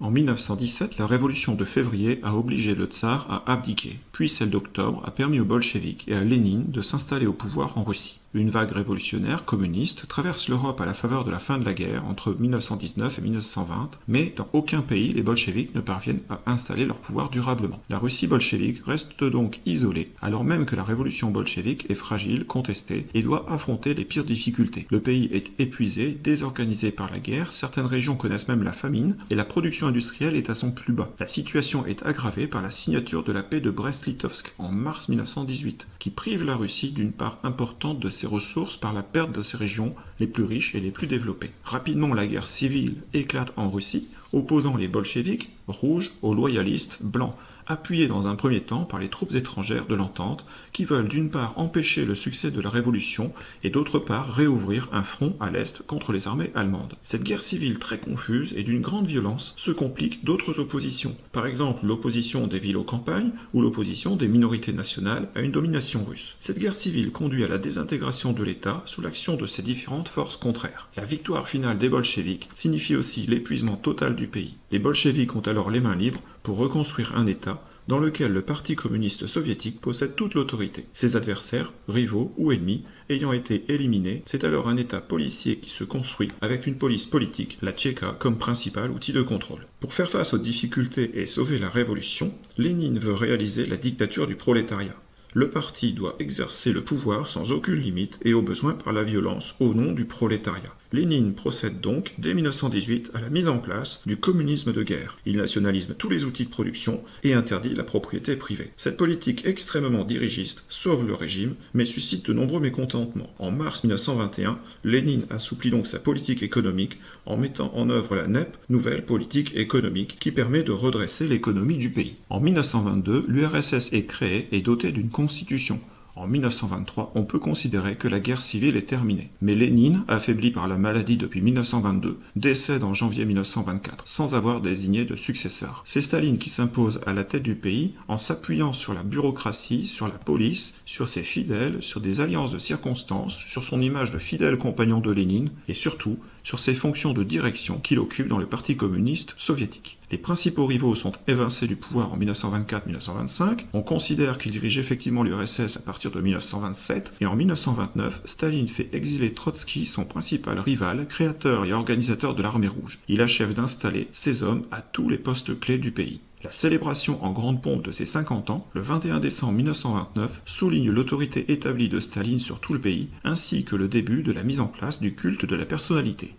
En 1917, la révolution de février a obligé le tsar à abdiquer, puis celle d'octobre a permis aux bolcheviks et à Lénine de s'installer au pouvoir en Russie. Une vague révolutionnaire communiste traverse l'Europe à la faveur de la fin de la guerre entre 1919 et 1920, mais dans aucun pays les bolcheviks ne parviennent à installer leur pouvoir durablement. La Russie bolchevique reste donc isolée, alors même que la révolution bolchevique est fragile, contestée et doit affronter les pires difficultés. Le pays est épuisé, désorganisé par la guerre, certaines régions connaissent même la famine et la production industrielle est à son plus bas. La situation est aggravée par la signature de la paix de Brest-Litovsk en mars 1918, qui prive la Russie d'une part importante de ses ressources par la perte de ses régions les plus riches et les plus développées. Rapidement, la guerre civile éclate en Russie, opposant les bolcheviks, rouges, aux loyalistes, blancs, appuyés dans un premier temps par les troupes étrangères de l'Entente qui veulent d'une part empêcher le succès de la Révolution et d'autre part réouvrir un front à l'Est contre les armées allemandes. Cette guerre civile très confuse et d'une grande violence se complique d'autres oppositions, par exemple l'opposition des villes aux campagnes ou l'opposition des minorités nationales à une domination russe. Cette guerre civile conduit à la désintégration de l'État sous l'action de ces différentes forces contraires. La victoire finale des bolcheviks signifie aussi l'épuisement total du pays. Les bolcheviks ont alors les mains libres pour reconstruire un État dans lequel le Parti communiste soviétique possède toute l'autorité. Ses adversaires, rivaux ou ennemis, ayant été éliminés, c'est alors un État policier qui se construit avec une police politique, la Tchéka, comme principal outil de contrôle. Pour faire face aux difficultés et sauver la révolution, Lénine veut réaliser la dictature du prolétariat. Le parti doit exercer le pouvoir sans aucune limite et au besoin par la violence au nom du prolétariat. Lénine procède donc, dès 1918, à la mise en place du communisme de guerre. Il nationalise tous les outils de production et interdit la propriété privée. Cette politique extrêmement dirigiste sauve le régime, mais suscite de nombreux mécontentements. En mars 1921, Lénine assouplit donc sa politique économique en mettant en œuvre la NEP, nouvelle politique économique, qui permet de redresser l'économie du pays. En 1922, l'URSS est créée et dotée d'une constitution. En 1923, on peut considérer que la guerre civile est terminée. Mais Lénine, affaibli par la maladie depuis 1922, décède en janvier 1924, sans avoir désigné de successeur. C'est Staline qui s'impose à la tête du pays en s'appuyant sur la bureaucratie, sur la police, sur ses fidèles, sur des alliances de circonstances, sur son image de fidèle compagnon de Lénine, et surtout sur ses fonctions de direction qu'il occupe dans le Parti communiste soviétique. Les principaux rivaux sont évincés du pouvoir en 1924-1925, on considère qu'il dirige effectivement l'URSS à partir de 1927, et en 1929, Staline fait exiler Trotsky, son principal rival, créateur et organisateur de l'armée rouge. Il achève d'installer ses hommes à tous les postes clés du pays. La célébration en grande pompe de ses 50 ans, le 21 décembre 1929, souligne l'autorité établie de Staline sur tout le pays, ainsi que le début de la mise en place du culte de la personnalité.